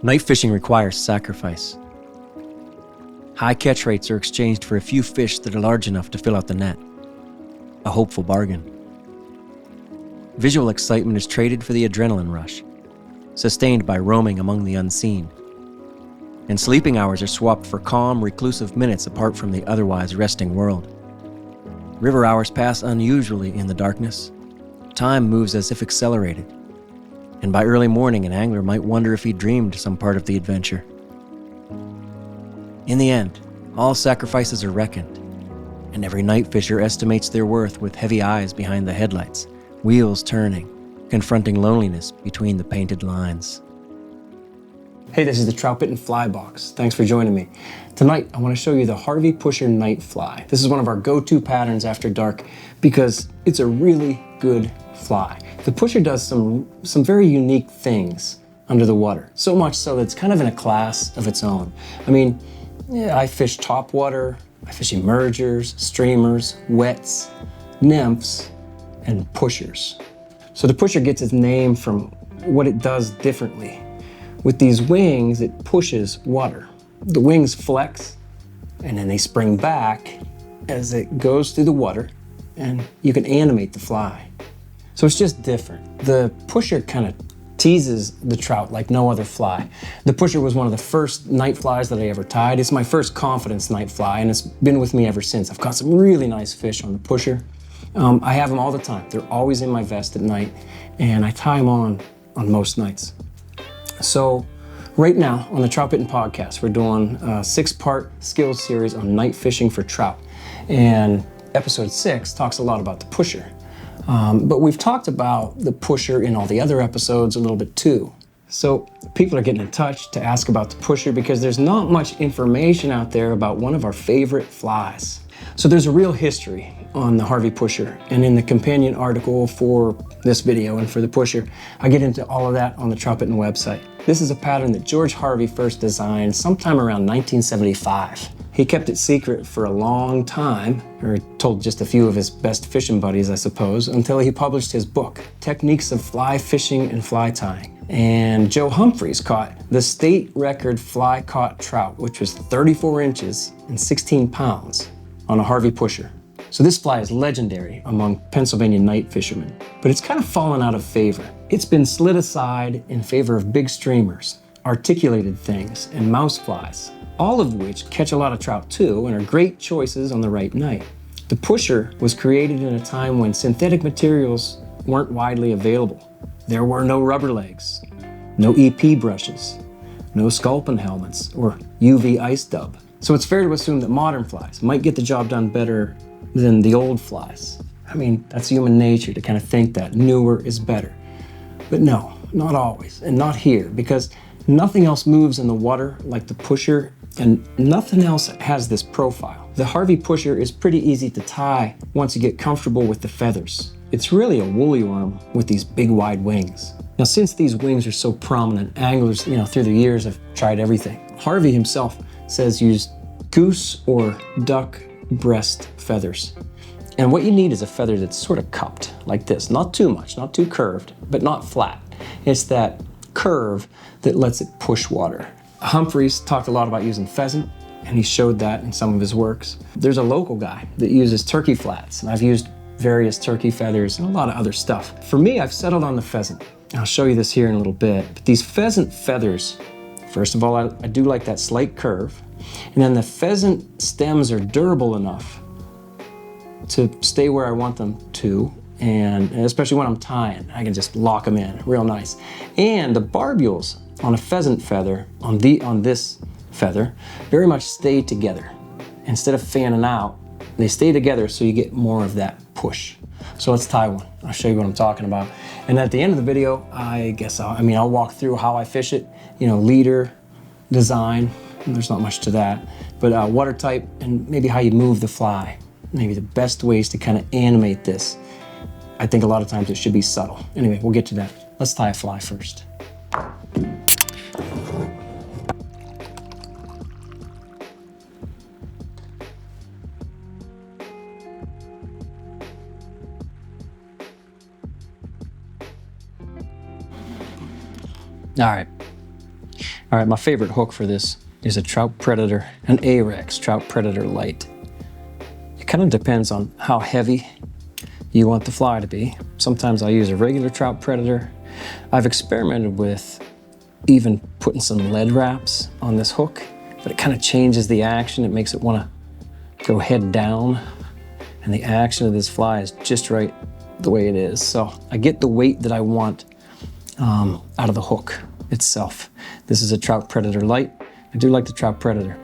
Night fishing requires sacrifice. High catch rates are exchanged for a few fish that are large enough to fill out the net. A hopeful bargain. Visual excitement is traded for the adrenaline rush, sustained by roaming among the unseen. And sleeping hours are swapped for calm, reclusive minutes apart from the otherwise resting world. River hours pass unusually in the darkness. Time moves as if accelerated. And by early morning, an angler might wonder if he dreamed some part of the adventure. In the end, all sacrifices are reckoned, and every night fisher estimates their worth with heavy eyes behind the headlights, wheels turning, confronting loneliness between the painted lines. Hey, this is the Troutbitten Fly Box. Thanks for joining me. Tonight, I want to show you the Harvey Pusher Night Fly. This is one of our go-to patterns after dark because it's a really good fly. The Pusher does some very unique things under the water, so much so that it's kind of in a class of its own. I mean, I fish topwater, I fish emergers, streamers, wets, nymphs, and pushers. So the Pusher gets its name from what it does differently. With these wings, it pushes water. The wings flex, and then they spring back as it goes through the water, and you can animate the fly. So it's just different. The Pusher kind of teases the trout like no other fly. The Pusher was one of the first night flies that I ever tied. It's my first confidence night fly, and it's been with me ever since. I've caught some really nice fish on the Pusher. I have them all the time. They're always in my vest at night, and I tie them on most nights. So right now on the Troutbitten podcast, we're doing a 6-part skills series on night fishing for trout. And episode 6 talks a lot about the Pusher. But we've talked about the Pusher in all the other episodes a little bit too. So people are getting in touch to ask about the Pusher because there's not much information out there about one of our favorite flies. So there's a real history on the Harvey Pusher, and in the companion article for this video and for the Pusher, I get into all of that on the Troutbitten website. This is a pattern that George Harvey first designed sometime around 1975. He kept it secret for a long time, or told just a few of his best fishing buddies, I suppose, until he published his book, Techniques of Fly Fishing and Fly Tying. And Joe Humphreys caught the state record fly caught trout, which was 34 inches and 16 pounds on a Harvey Pusher. So this fly is legendary among Pennsylvania night fishermen, but it's kind of fallen out of favor. It's been slid aside in favor of big streamers, articulated things, and mouse flies, all of which catch a lot of trout too and are great choices on the right night. The Pusher was created in a time when synthetic materials weren't widely available. There were no rubber legs, no EP brushes, no sculpin helmets, or UV ice dub. So it's fair to assume that modern flies might get the job done better than the old flies. I mean, that's human nature to kind of think that newer is better. But no, not always, and not here, because nothing else moves in the water like the Pusher, and nothing else has this profile. The Harvey Pusher is pretty easy to tie once you get comfortable with the feathers. It's really a woolly worm with these big wide wings. Now, since these wings are so prominent, anglers, through the years have tried everything. Harvey himself says use goose or duck breast feathers. And what you need is a feather that's sort of cupped like this, not too much, not too curved, but not flat. It's that curve that lets it push water. Humphreys talked a lot about using pheasant, and he showed that in some of his works. There's a local guy that uses turkey flats, and I've used various turkey feathers and a lot of other stuff. For me, I've settled on the pheasant. I'll show you this here in a little bit, but these pheasant feathers, first of all, I do like that slight curve, and then the pheasant stems are durable enough to stay where I want them to, and especially when I'm tying, I can just lock them in real nice. And the barbules on a pheasant feather, on this feather, very much stay together. Instead of fanning out, they stay together so you get more of that push. So let's tie one. I'll show you what I'm talking about. And at the end of the video, I'll walk through how I fish it, leader, design, there's not much to that, but water type and maybe how you move the fly. Maybe the best ways to kind of animate this. I think a lot of times it should be subtle. Anyway, we'll get to that. Let's tie a fly first. All right, All right, my favorite hook for this is a Trout Predator, an Ahrex Trout Predator Light. It kind of depends on how heavy you want the fly to be. Sometimes I use a regular Trout Predator. I've experimented with even putting some lead wraps on this hook, but it kind of changes the action. It makes it want to go head down, and the action of this fly is just right the way it is. So I get the weight that I want out of the hook itself. This is a Trout Predator Light. I do like the Trout Predator.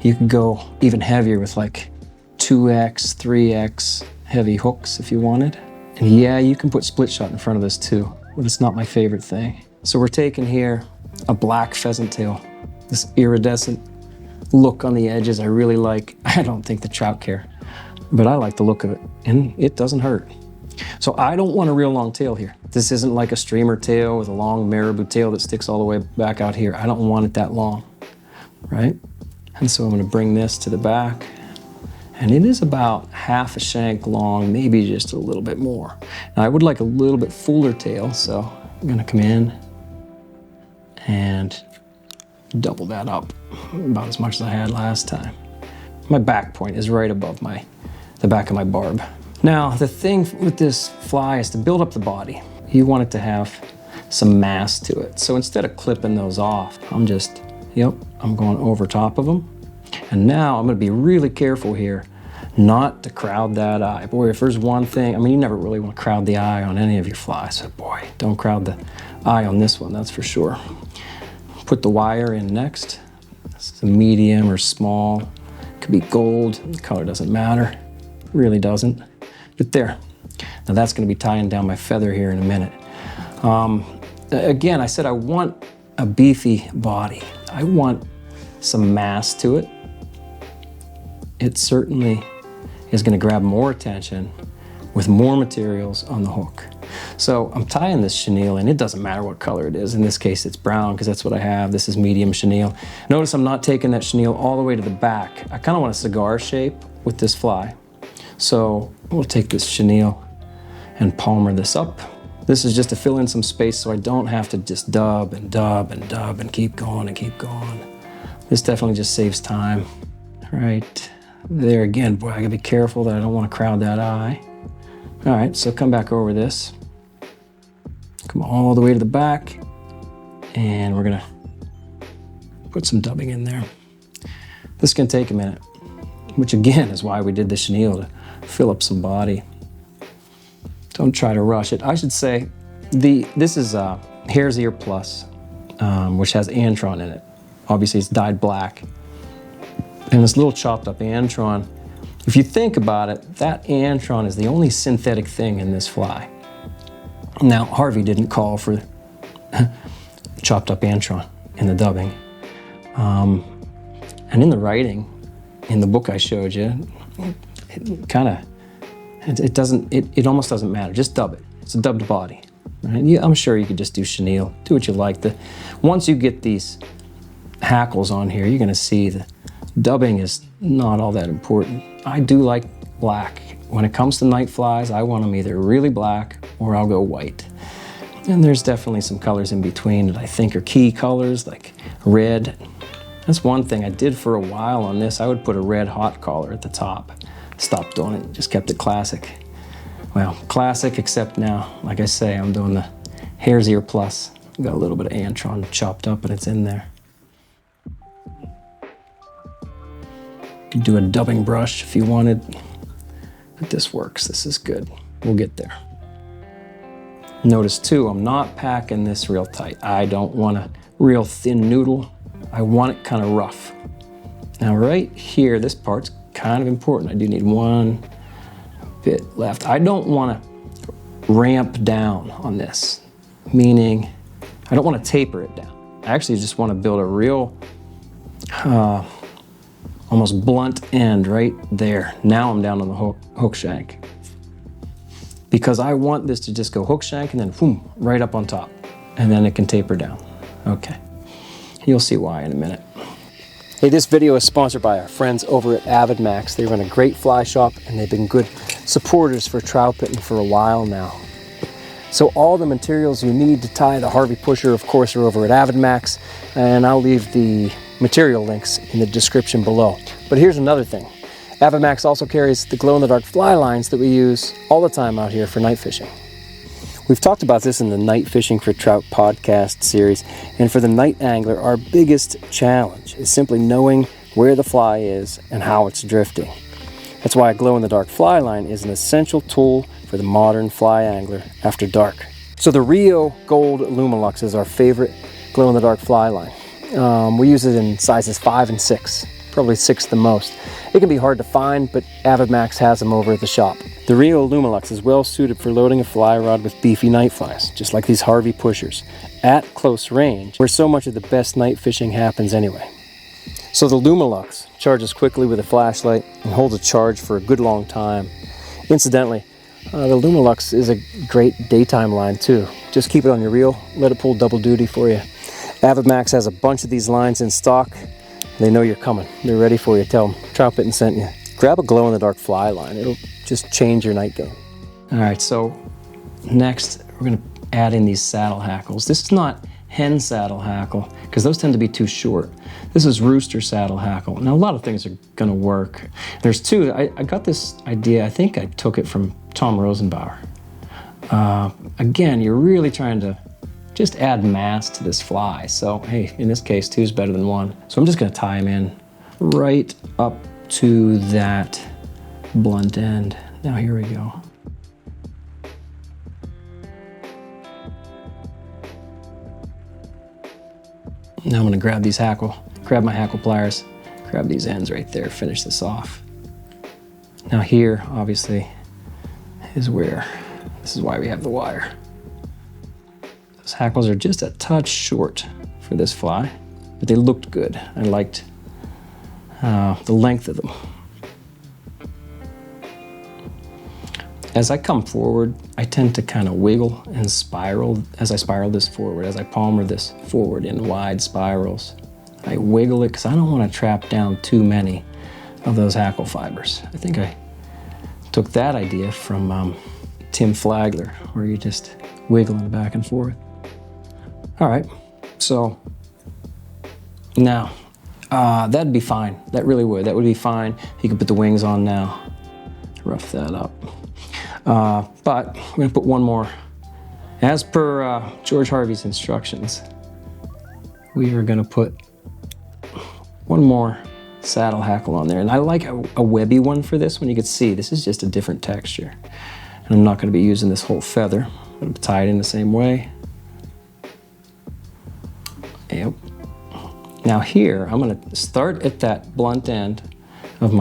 You can go even heavier with like 2X, 3X heavy hooks if you wanted. And yeah, you can put split shot in front of this too, but it's not my favorite thing. So we're taking here a black pheasant tail. This iridescent look on the edges I really like. I don't think the trout care, but I like the look of it, and it doesn't hurt. So I don't want a real long tail here. This isn't like a streamer tail with a long marabou tail that sticks all the way back out here. I don't want it that long, right? And so I'm gonna bring this to the back, and it is about half a shank long, maybe just a little bit more. Now I would like a little bit fuller tail, so I'm gonna come in and double that up about as much as I had last time. My back point is right above the back of my barb. Now, the thing with this fly is to build up the body. You want it to have some mass to it. So instead of clipping those off, I'm going over top of them. And now I'm gonna be really careful here not to crowd that eye. Boy, if there's one thing, I mean, you never really want to crowd the eye on any of your flies. So boy, don't crowd the eye on this one, that's for sure. Put the wire in next. This is a medium or small. It could be gold, the color doesn't matter. Really doesn't. But there. Now that's gonna be tying down my feather here in a minute. Again, I said I want a beefy body. I want some mass to it. It certainly is gonna grab more attention with more materials on the hook. So I'm tying this chenille, and it doesn't matter what color it is. In this case, it's brown because that's what I have. This is medium chenille. Notice I'm not taking that chenille all the way to the back. I kind of want a cigar shape with this fly. So we'll take this chenille and palmer this up. This is just to fill in some space so I don't have to just dub and dub and dub and keep going and keep going. This definitely just saves time. Right there again, boy, I gotta be careful that I don't want to crowd that eye. All right, so come back over this. Come all the way to the back, and we're gonna put some dubbing in there. This can take a minute, which again is why we did the chenille, to fill up some body. Don't try to rush it. I should say, this is Hare's Ear Plus, which has antron in it. Obviously it's dyed black. And this little chopped up antron, if you think about it, that antron is the only synthetic thing in this fly. Now, Harvey didn't call for chopped up antron in the dubbing. And in the writing, in the book I showed you, it almost doesn't matter. Just dub it. It's a dubbed body. Right? Yeah, I'm sure you could just do chenille, do what you like. Once you get these hackles on here, you're gonna see the dubbing is not all that important. I do like black. When it comes to night flies, I want them either really black or I'll go white. And there's definitely some colors in between that I think are key colors, like red. That's one thing I did for a while on this. I would put a red hot collar at the top. Stopped doing it, just kept it classic. Well, classic, except now, like I say, I'm doing the Hare's Ear Plus. Got a little bit of antron chopped up and it's in there. You could do a dubbing brush if you wanted, but this works, this is good. We'll get there. Notice too, I'm not packing this real tight. I don't want a real thin noodle. I want it kind of rough. Now right here, this part's kind of important. I do need one bit left. I don't want to ramp down on this, meaning I don't want to taper it down. I actually just want to build a real, almost blunt end right there. Now I'm down on the hook shank. Because I want this to just go hook shank and then boom, right up on top. And then it can taper down. Okay. You'll see why in a minute. Hey, this video is sponsored by our friends over at Avid Max. They run a great fly shop and they've been good supporters for Troutbitten for a while now. So all the materials you need to tie the Harvey Pusher, of course, are over at AvidMax, and I'll leave the material links in the description below. But here's another thing. AvidMax also carries the glow-in-the-dark fly lines that we use all the time out here for night fishing. We've talked about this in the Night Fishing for Trout podcast series, and for the night angler, our biggest challenge is simply knowing where the fly is and how it's drifting. That's why a glow-in-the-dark fly line is an essential tool for the modern fly angler after dark. So the Rio Gold Lumalux is our favorite glow-in-the-dark fly line. We use it in sizes 5 and 6, probably 6 the most. It can be hard to find, but AvidMax has them over at the shop. The Rio Lumalux is well suited for loading a fly rod with beefy night flies, just like these Harvey Pushers, at close range, where so much of the best night fishing happens anyway. So the Lumalux charges quickly with a flashlight and holds a charge for a good long time. Incidentally, the Lumalux is a great daytime line too. Just keep it on your reel, let it pull double duty for you. AvidMax has a bunch of these lines in stock. They know you're coming. They're ready for you. Tell them Troutbitten sent you. Grab a glow-in-the-dark fly line. It'll just change your night game. All right, so next we're gonna add in these saddle hackles. This is not hen saddle hackle, because those tend to be too short. This is rooster saddle hackle. Now, a lot of things are gonna work. There's two. I got this idea, I think I took it from Tom Rosenbauer. Again, you're really trying to just add mass to this fly. So, hey, in this case, 2 is better than 1. So I'm just gonna tie them in right up to that blunt end. Now, here we go. Now I'm gonna grab my hackle pliers, grab these ends right there, finish this off. Now here, obviously, is where, this is why we have the wire. Those hackles are just a touch short for this fly, but they looked good. I liked the length of them. As I come forward, I tend to kind of wiggle and spiral as I spiral this forward, as I palmer this forward in wide spirals. I wiggle it because I don't want to trap down too many of those hackle fibers. I think I took that idea from Tim Flagler, where you're just wiggling back and forth. All right, so now that'd be fine. That really would. That would be fine. You can put the wings on now. Rough that up. But we're gonna put one more. As per George Harvey's instructions, we are gonna put one more saddle hackle on there. And I like a webby one for this one. You can see this is just a different texture. And I'm not gonna be using this whole feather. I'm gonna tie it in the same way. Yep. Now here, I'm gonna start at that blunt end of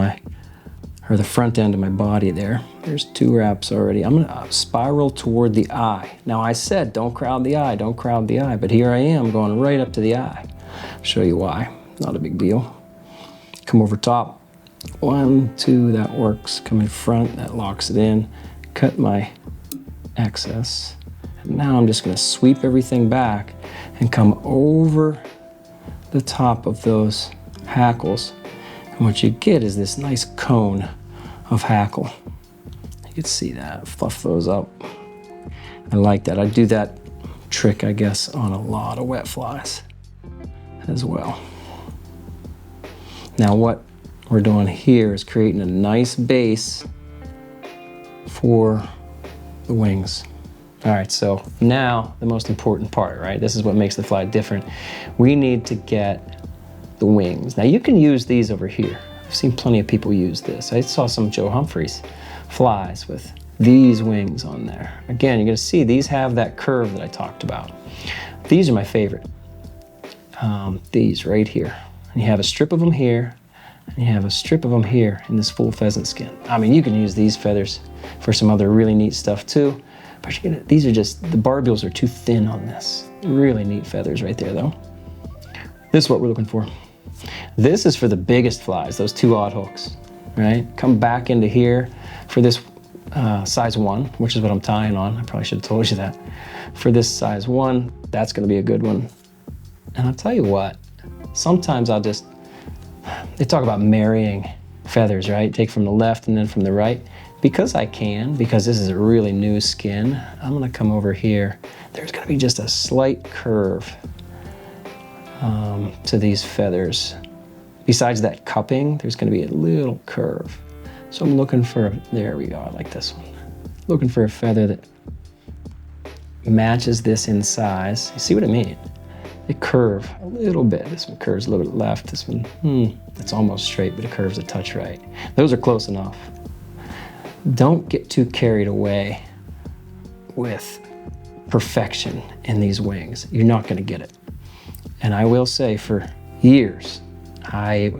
the front end of my body there. There's 2 wraps already. I'm gonna spiral toward the eye. Now I said, don't crowd the eye, don't crowd the eye, but here I am going right up to the eye. I'll show you why, not a big deal. Come over top, 1, 2, that works. Come in front, that locks it in. Cut my excess. And now I'm just gonna sweep everything back and come over the top of those hackles. And what you get is this nice cone of hackle. You can see that, fluff those up. I like that. I do that trick, I guess, on a lot of wet flies as well. Now what we're doing here is creating a nice base for the wings. All right, so now the most important part, right? This is what makes the fly different. We need to get the wings. Now you can use these over here. I've seen plenty of people use this. I saw some Joe Humphreys flies with these wings on there. Again, you're gonna see these have that curve that I talked about. These are my favorite. These right here. And you have a strip of them here, and you have a strip of them here in this full pheasant skin. I mean, you can use these feathers for some other really neat stuff too, but these are just, the barbules are too thin on this. Really neat feathers right there though. This is what we're looking for. This is for the biggest flies, those 2 odd hooks, right? Come back into here for this size 1, which is what I'm tying on. I probably should have told you that. For this size 1, that's gonna be a good one. And I'll tell you what, sometimes they talk about marrying feathers, right? Take from the left and then from the right. because I can, because this is a really new skin, I'm gonna come over here. There's gonna be just a slight curve to these feathers. Besides that cupping, there's gonna be a little curve. So I'm looking for, there we go, I like this one. Looking for a feather that matches this in size. You see what I mean? They curve a little bit. This one curves a little bit left. This one, it's almost straight, but it curves a touch right. Those are close enough. Don't get too carried away with perfection in these wings. You're not gonna get it. And I will say, for years, I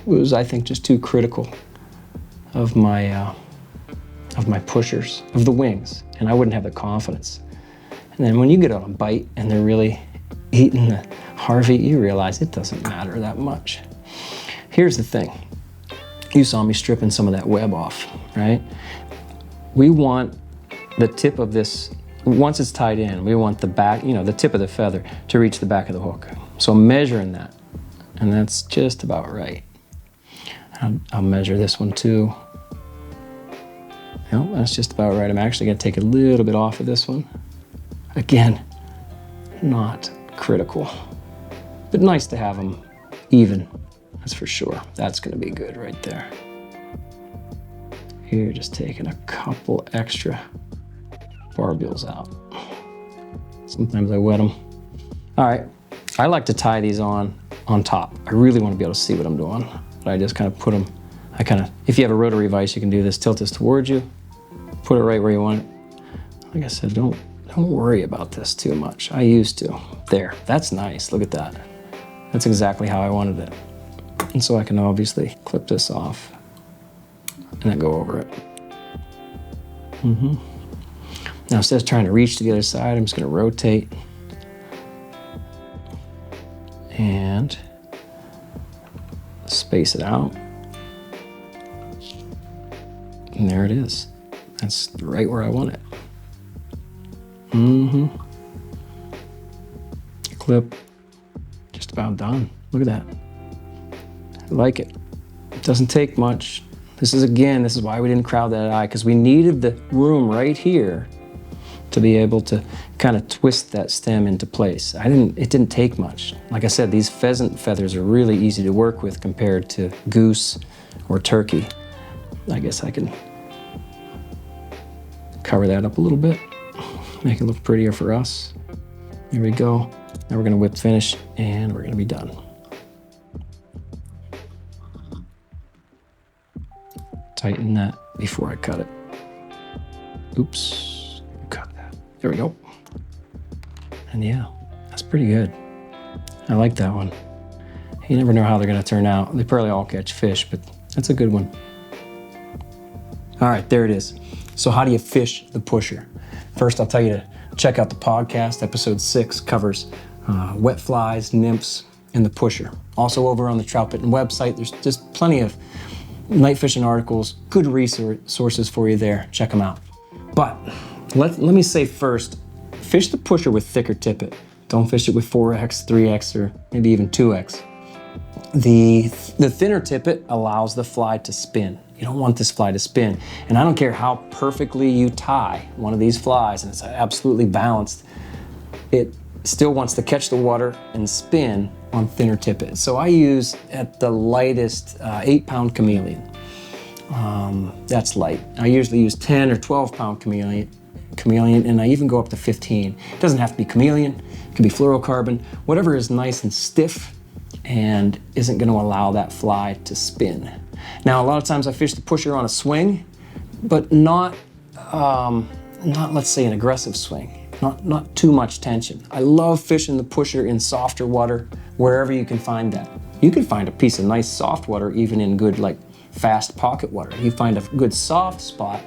was, I think, just too critical of my pushers, of the wings, and I wouldn't have the confidence. And then when you get on a bite and they're really eating the Harvey, you realize it doesn't matter that much. Here's the thing. You saw me stripping some of that web off, right? We want the tip of this, once it's tied in, we want the back, the tip of the feather to reach the back of the hook. So I'm measuring that, and that's just about right. I'll measure this one too. Yep, that's just about right. I'm actually gonna take a little bit off of this one. Again, not critical, but nice to have them even, that's for sure. That's gonna be good right there. Here, just taking a couple extra barbules out. Sometimes I wet them. All right, I like to tie these on top. I really wanna be able to see what I'm doing, but I just kind of put them, if you have a rotary vise, you can do this, tilt this towards you, put it right where you want it. Like I said, don't worry about this too much. I used to. There, that's nice, look at that. That's exactly how I wanted it. And so I can obviously clip this off and then go over it. Now instead of trying to reach to the other side, I'm just gonna rotate and space it out. And there it is. That's right where I want it. Clip, just about done. Look at that. I like it. It doesn't take much. This is why we didn't crowd that eye, because we needed the room right here to be able to kind of twist that stem into place. It didn't take much. Like I said, these pheasant feathers are really easy to work with compared to goose or turkey. I guess I can cover that up a little bit, make it look prettier for us. Here we go. Now we're gonna whip finish and we're gonna be done. Tighten that before I cut it. Oops, cut that. There we go. And yeah, that's pretty good. I like that one. You never know how they're gonna turn out. They probably all catch fish, but that's a good one. All right, there it is. So how do you fish the pusher? First, I'll tell you to check out the podcast. Episode 6 covers wet flies, nymphs, and the pusher. Also over on the Troutbitten website, there's just plenty of night fishing articles, good resources for you there. Check them out. But let me say first, fish the pusher with thicker tippet. Don't fish it with 4X, 3X, or maybe even 2X. The thinner tippet allows the fly to spin. You don't want this fly to spin. And I don't care how perfectly you tie one of these flies, and it's absolutely balanced, it still wants to catch the water and spin on thinner tippet. So I use, at the lightest, 8-pound chameleon. That's light. I usually use 10 or 12-pound chameleon, and I even go up to 15. It doesn't have to be chameleon, it could be fluorocarbon, whatever is nice and stiff and isn't gonna allow that fly to spin. Now, a lot of times I fish the pusher on a swing, but not let's say an aggressive swing, not too much tension. I love fishing the pusher in softer water, wherever you can find that. You can find a piece of nice soft water even in good, like, fast pocket water. You find a good soft spot,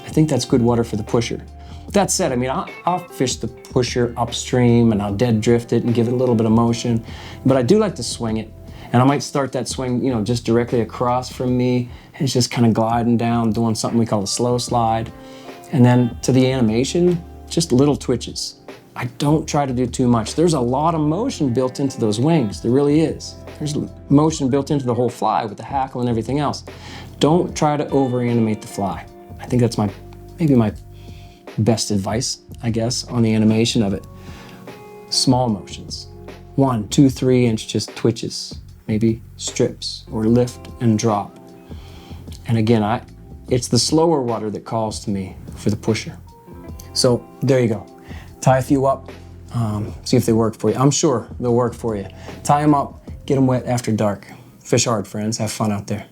I think that's good water for the pusher. That said, I mean, I'll fish the pusher upstream and I'll dead drift it and give it a little bit of motion, but I do like to swing it. And I might start that swing, just directly across from me. It's just kind of gliding down, doing something we call a slow slide. And then to the animation, just little twitches. I don't try to do too much. There's a lot of motion built into those wings. There really is. There's motion built into the whole fly with the hackle and everything else. Don't try to over animate the fly. I think that's maybe my best advice, I guess, on the animation of it. Small motions. 1, 2, 3 inch just twitches, maybe strips or lift and drop. And again, it's the slower water that calls to me for the pusher. So there you go. Tie a few up, see if they work for you. I'm sure they'll work for you. Tie them up, get them wet after dark. Fish hard, friends. Have fun out there.